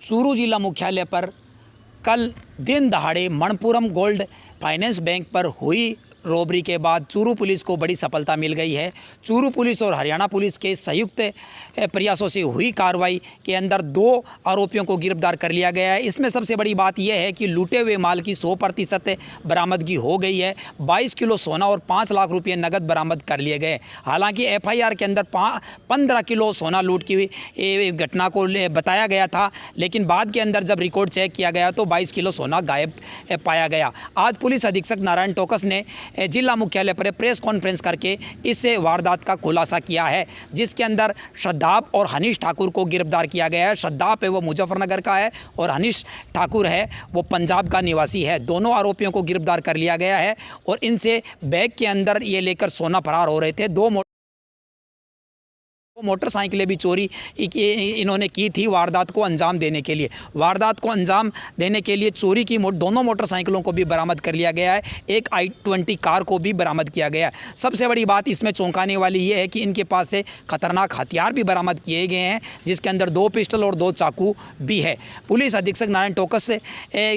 चूरू जिला मुख्यालय पर कल दिन दहाड़े मणपुरम गोल्ड फाइनेंस बैंक पर हुई रॉबरी के बाद चूरू पुलिस को बड़ी सफलता मिल गई है। चूरू पुलिस और हरियाणा पुलिस के संयुक्त प्रयासों से हुई कार्रवाई के अंदर 2 आरोपियों को गिरफ्तार कर लिया गया है। इसमें सबसे बड़ी बात यह है कि लूटे हुए माल की 100% बरामदगी हो गई है। 22 किलो सोना और 5 लाख रुपये नकद बरामद कर लिए गए। हालांकि FIR के अंदर 15 किलो सोना लूट की घटना को बताया गया था, लेकिन बाद के अंदर जब रिकॉर्ड चेक किया गया तो 22 किलो सोना गायब पाया गया। आज पुलिस अधीक्षक नारायण टोकस ने जिला मुख्यालय पर प्रेस कॉन्फ्रेंस करके इस वारदात का खुलासा किया है, जिसके अंदर श्रद्धाब और हनीश ठाकुर को गिरफ्तार किया गया है। श्रद्धाब है वो मुजफ्फरनगर का है और हनीश ठाकुर है वो पंजाब का निवासी है। दोनों आरोपियों को गिरफ्तार कर लिया गया है और इनसे बैग के अंदर ये लेकर सोना फरार हो रहे थे। 2 मोटरसाइकिलें भी चोरी इन्होंने की थी वारदात को अंजाम देने के लिए। वारदात को अंजाम देने के लिए चोरी की दोनों मोटरसाइकिलों को भी बरामद कर लिया गया है। एक I-20 कार को भी बरामद किया गया है। सबसे बड़ी बात इसमें चौंकाने वाली ये है कि इनके पास से खतरनाक हथियार भी बरामद किए गए हैं, जिसके अंदर 2 पिस्टल और 2 चाकू भी है। पुलिस अधीक्षक नारायण टोकस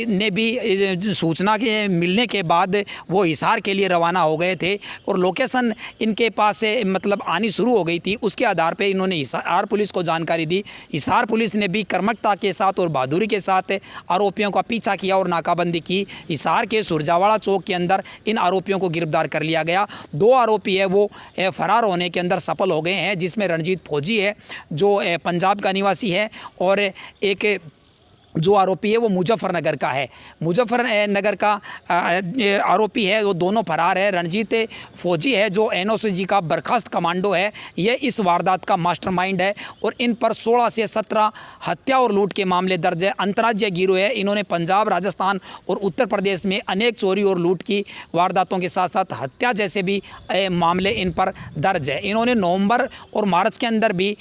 ने भी सूचना के मिलने के बाद वो हिसार के लिए रवाना हो गए थे और लोकेशन इनके पास से मतलब आनी शुरू हो गई थी। उसके आधार पे इन्होंने हिसार पुलिस को जानकारी दी। हिसार पुलिस ने भी कर्मठता के साथ और बहादुरी के साथ आरोपियों का पीछा किया और नाकाबंदी की। हिसार के सुरजावाड़ा चौक के अंदर इन आरोपियों को गिरफ्तार कर लिया गया। 2 आरोपी है वो फरार होने के अंदर सफल हो गए हैं, जिसमें रणजीत फौजी है जो पंजाब का निवासी है और एक जो आरोपी है वो मुजफ्फरनगर का है। मुजफ्फरनगर का आरोपी है वो दोनों फरार है। रणजीत फौजी है जो NOCG का बर्खास्त कमांडो है, ये इस वारदात का मास्टरमाइंड है और इन पर 16 से 17 हत्या और लूट के मामले दर्ज है। अंतर्राज्यीय गिरोह है। इन्होंने पंजाब, राजस्थान और उत्तर प्रदेश में अनेक चोरी और लूट की वारदातों के साथ साथ हत्या जैसे भी मामले इन पर दर्ज है। इन्होंने नवंबर और मार्च के अंदर भी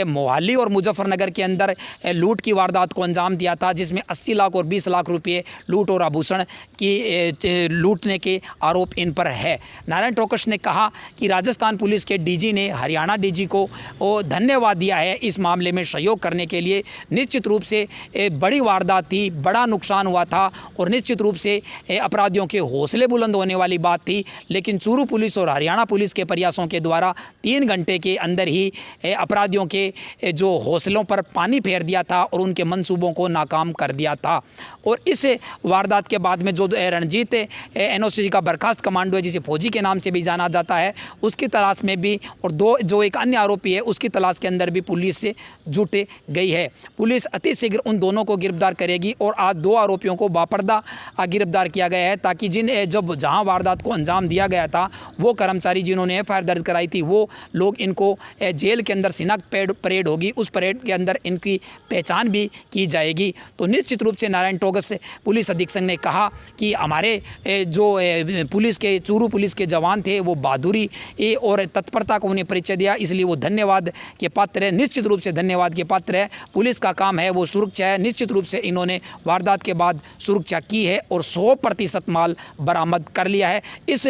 मोहाली और मुजफ्फरनगर के अंदर लूट की वारदात को अंजाम दिया था, जिसमें 80 लाख और 20 लाख रुपए लूट और आभूषण की लूटने के आरोप इन पर है। नारायण टोकस ने कहा कि राजस्थान पुलिस के DG ने हरियाणा DG को धन्यवाद दिया है इस मामले में सहयोग करने के लिए। निश्चित रूप से बड़ी वारदात थी, बड़ा नुकसान हुआ था और निश्चित रूप से अपराधियों के हौसले बुलंद होने वाली बात थी, लेकिन चूरू पुलिस और हरियाणा पुलिस के प्रयासों के द्वारा 3 घंटे के अंदर ही अपराधियों के जो हौसलों पर पानी फेर दिया था और उनके मंसूबों को नाकाम कर दिया था। और इस वारदात के बाद में जो रणजीत NOCG का बर्खास्त कमांडो है, जिसे फौजी के नाम से भी जाना जाता है, उसकी तलाश में भी और जो एक अन्य आरोपी है उसकी तलाश के अंदर भी पुलिस से जुट गई है। पुलिस अति शीघ्र उन दोनों को गिरफ्तार करेगी और आज 2 आरोपियों को बापर्दा गिरफ्तार किया गया है, ताकि जहां वारदात को अंजाम दिया गया था वो कर्मचारी जिन्होंने FIR दर्ज कराई थी वो लोग, इनको जेल के अंदर शिनाख्त परेड होगी, उस परेड के अंदर इनकी पहचान भी की जाएगी। तो निश्चित रूप से नारायण टोकस पुलिस अधीक्षक ने कहा कि हमारे जो पुलिस के चूरू पुलिस के जवान थे वो बहादुरी और तत्परता को उन्हें परिचय दिया, इसलिए वो धन्यवाद के पात्र है। निश्चित रूप से धन्यवाद के पात्र है। पुलिस का काम है वो सुरक्षा है। निश्चित रूप से इन्होंने वारदात के बाद सुरक्षा की है और 100% माल बरामद कर लिया है। इस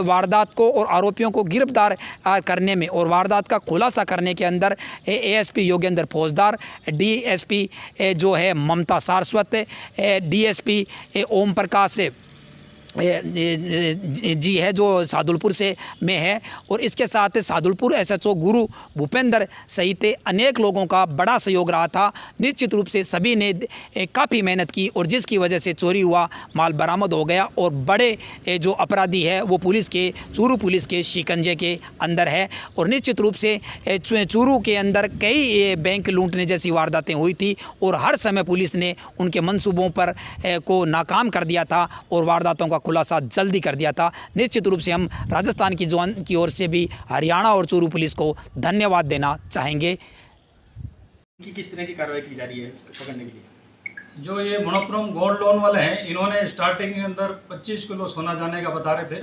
वारदात को और आरोपियों को गिरफ्तार करने में और वारदात का खुलासा करने के अंदर ASP योगेंद्र फौजदार, DSP जो है ममता सारस्वत, DSP ओम प्रकाश जी है जो सादुलपुर से में है और इसके साथ सादुलपुर SHO गुरु भूपेंद्र सहित अनेक लोगों का बड़ा सहयोग रहा था। निश्चित रूप से सभी ने काफ़ी मेहनत की और जिसकी वजह से चोरी हुआ माल बरामद हो गया और बड़े जो अपराधी है वो चूरू पुलिस के शिकंजे के अंदर है। और निश्चित रूप से चूरू के अंदर कई बैंक लूटने जैसी वारदातें हुई थी और हर समय पुलिस ने उनके मंसूबों पर को नाकाम कर दिया था और वारदातों का खुलासा जल्दी कर दिया था। निश्चित रूप से हम राजस्थान की जवान की ओर से भी हरियाणा और चूरू पुलिस को धन्यवाद देना चाहेंगे। किस तरह की कार्रवाई की जा रही है पकड़ने के लिए? जो ये मणपुरम गोल्ड लोन वाले हैं, इन्होंने स्टार्टिंग के अंदर 25 किलो सोना जाने का बता रहे थे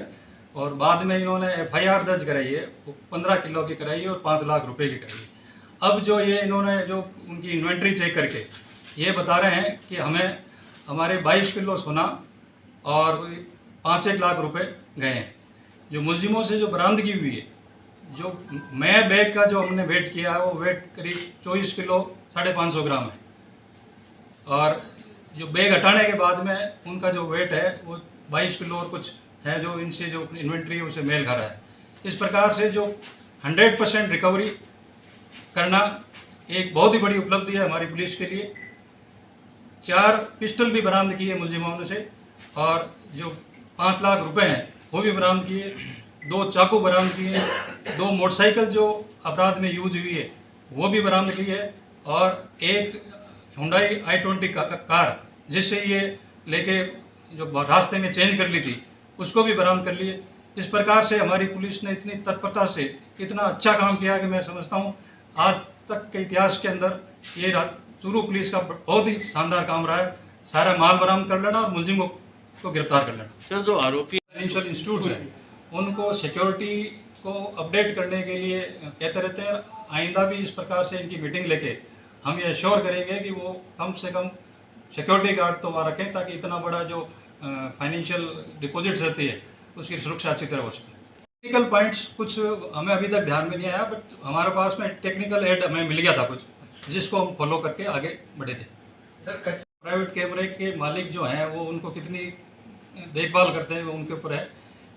और बाद में इन्होंने FIR दर्ज कराई है, 15 किलो की कराई है और 5 लाख रुपए की कराई है। अब जो ये इन्होंने जो उनकी इन्वेंट्री चेक करके ये बता रहे हैं कि हमें हमारे 22 किलो सोना और 5-1 लाख रुपए गए हैं। जो मुलजिमों से जो बरामदगी हुई है, जो मैं बैग का जो हमने वेट किया है वो वेट करीब 24 किलो 550 ग्राम है। और जो बैग हटाने के बाद में उनका जो वेट है वो 22 किलो और कुछ है, जो इनसे जो इन्वेंट्री है उसे मेल खा रहा है। इस प्रकार से जो 100% रिकवरी करना एक बहुत ही बड़ी उपलब्धि है हमारी पुलिस के लिए। 4 पिस्टल भी बरामद किए मुलजिमों ने से, और जो 5 लाख रुपए हैं वो भी बरामद किए, 2 चाकू बरामद किए, 2 मोटरसाइकिल जो अपराध में यूज हुई है वो भी बरामद की है, और एक हुंडई i20 कार जिससे ये लेके जो रास्ते में चेंज कर ली थी उसको भी बरामद कर लिए। इस प्रकार से हमारी पुलिस ने इतनी तत्परता से इतना अच्छा काम किया कि मैं समझता हूँ आज तक के इतिहास के अंदर ये चूरू पुलिस का बहुत ही शानदार काम रहा है। सारा माल बरामद कर लेना और मुलजिमों को गिरफ्तार कर लेना। सर, जो आरोपी फाइनेंशियल इंस्टीट्यूट हैं उनको सिक्योरिटी को अपडेट करने के लिए कहते रहते हैं। आइंदा भी इस प्रकार से इनकी मीटिंग लेके हम ये श्योर करेंगे कि वो कम से कम सिक्योरिटी गार्ड तो वहाँ रखें, ताकि इतना बड़ा जो फाइनेंशियल डिपॉजिट्स रहती है उसकी सुरक्षा अच्छी तरह हो सके। टेक्निकल पॉइंट्स कुछ हमें अभी तक ध्यान में नहीं आया, बट हमारे पास में टेक्निकल एड हमें मिल गया था कुछ, जिसको हम फॉलो करके आगे बढ़े थे। सर, प्राइवेट कैमरे के मालिक जो हैं वो उनको कितनी देखभाल करते हैं वो उनके ऊपर है।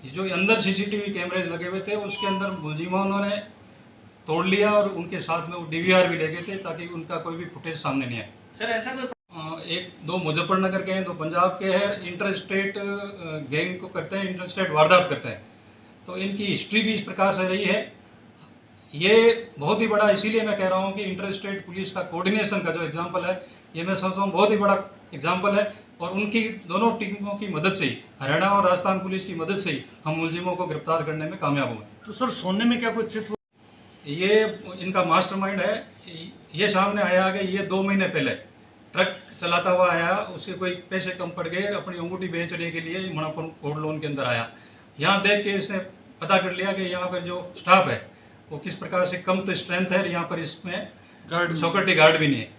जो अंदर सीसीटीवी कैमरे लगे हुए थे उसके अंदर मुलजिमों उन्होंने तोड़ लिया, और उनके साथ में वो DVR भी लगे थे ताकि उनका कोई भी फुटेज सामने नहीं आए। सर, ऐसा कोई 2 मुजफ्फरनगर के हैं, 2 पंजाब के हैं, इंटर स्टेट गैंग को करते हैं, इंटर स्टेट वारदात करते हैं। तो इनकी हिस्ट्री भी इस प्रकार से रही है। ये बहुत ही बड़ा, इसीलिए मैं कह रहा हूँ कि इंटर स्टेट पुलिस का कोऑर्डिनेशन का जो एग्जाम्पल है ये मैं समझता हूँ बहुत ही बड़ा एग्जाम्पल है, और उनकी दोनों टीमों की मदद से ही, हरियाणा और राजस्थान पुलिस की मदद से ही हम मुलजिमों को गिरफ्तार करने में कामयाब हुए। तो सर, सोने में क्या कुछ ये इनका मास्टरमाइंड है। ये सामने आया कि ये 2 महीने पहले ट्रक चलाता हुआ आया, उसके कोई पैसे कम पड़ गए, अपनी अंगूठी बेचने के लिए मणिपुर गोल्ड लोन के अंदर आया। यहाँ देख के इसने पता कर लिया कि यहाँ पर जो स्टाफ है वो किस प्रकार से कम तो स्ट्रेंथ है, यहाँ पर इसमें सिक्योरिटी गार्ड भी नहीं है।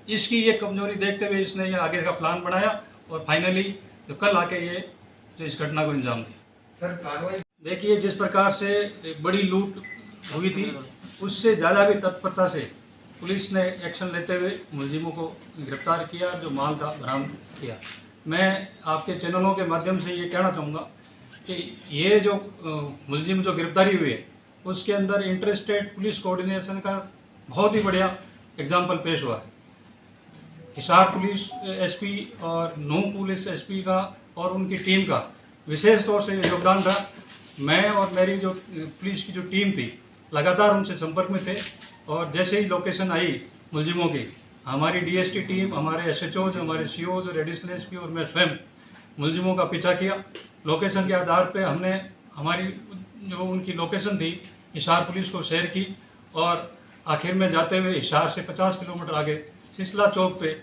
इसकी ये कमजोरी देखते हुए इसने ये आगे का प्लान बनाया, और फाइनली जो कल आके ये जो इस घटना को अंजाम दिया। सर, कार्रवाई देखिए, जिस प्रकार से एक बड़ी लूट हुई थी उससे ज़्यादा भी तत्परता से पुलिस ने एक्शन लेते हुए मुलजिमों को गिरफ्तार किया, जो माल था बरामद किया। मैं आपके चैनलों के माध्यम से ये कहना चाहूँगा कि ये जो मुलजिम जो गिरफ्तारी हुई है उसके अंदर इंटर स्टेट पुलिस कोऑर्डिनेशन का बहुत ही बढ़िया एग्जाम्पल पेश हुआ है। हिसार पुलिस SP और नूंह पुलिस SP का और उनकी टीम का विशेष तौर से योगदान रहा। मैं और मेरी जो पुलिस की जो टीम थी लगातार उनसे संपर्क में थे, और जैसे ही लोकेशन आई मुलजिमों की, हमारी DST टीम, हमारे SHOs, हमारे COs और एडिशनल SP और मैं स्वयं मुलजिमों का पीछा किया। लोकेशन के आधार पे हमने हमारी जो उनकी लोकेशन थी हिसार पुलिस को शेयर की, और आखिर में जाते हुए हिसार से 50 किलोमीटर आगे सिसला चौक पे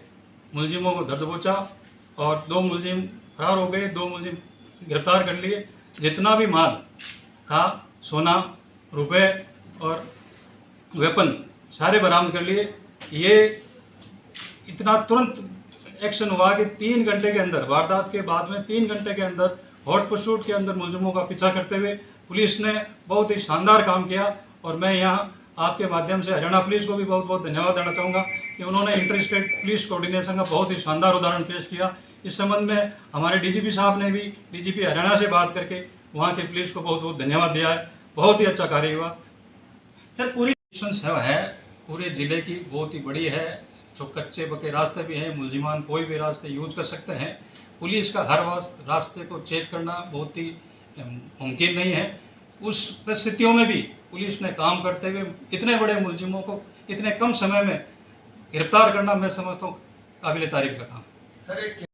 मुलजिमों को धर दबोचा, और 2 मुलजिम फरार हो गए, 2 मुलजिम गिरफ्तार कर लिए। जितना भी माल था, सोना, रुपए और वेपन, सारे बरामद कर लिए। ये इतना तुरंत एक्शन हुआ कि 3 घंटे के अंदर, वारदात के बाद में 3 घंटे के अंदर हॉट परसूट के अंदर मुलजिमों का पीछा करते हुए पुलिस ने बहुत ही शानदार काम किया। और मैं यहाँ आपके माध्यम से हरियाणा पुलिस को भी बहुत बहुत धन्यवाद देना चाहूँगा कि उन्होंने इंटर स्टेट पुलिस कोऑर्डिनेशन का बहुत ही शानदार उदाहरण पेश किया। इस संबंध में हमारे DGP साहब ने भी DGP हरियाणा से बात करके वहाँ की पुलिस को बहुत बहुत धन्यवाद दिया है। बहुत ही अच्छा कार्य हुआ। सर, पूरी सेवा है पूरे ज़िले की, बहुत ही बड़ी है। जो कच्चे पक्के रास्ते भी हैं, मुलजिमान कोई भी रास्ते यूज कर सकते हैं। पुलिस का हर रास्ते को चेक करना बहुत ही मुमकिन नहीं है। उस परिस्थितियों में भी पुलिस ने काम करते हुए इतने बड़े मुलजिमों को इतने कम समय में गिरफ्तार करना, मैं समझता हूँ काबिल तारीफ का काम। सर, एक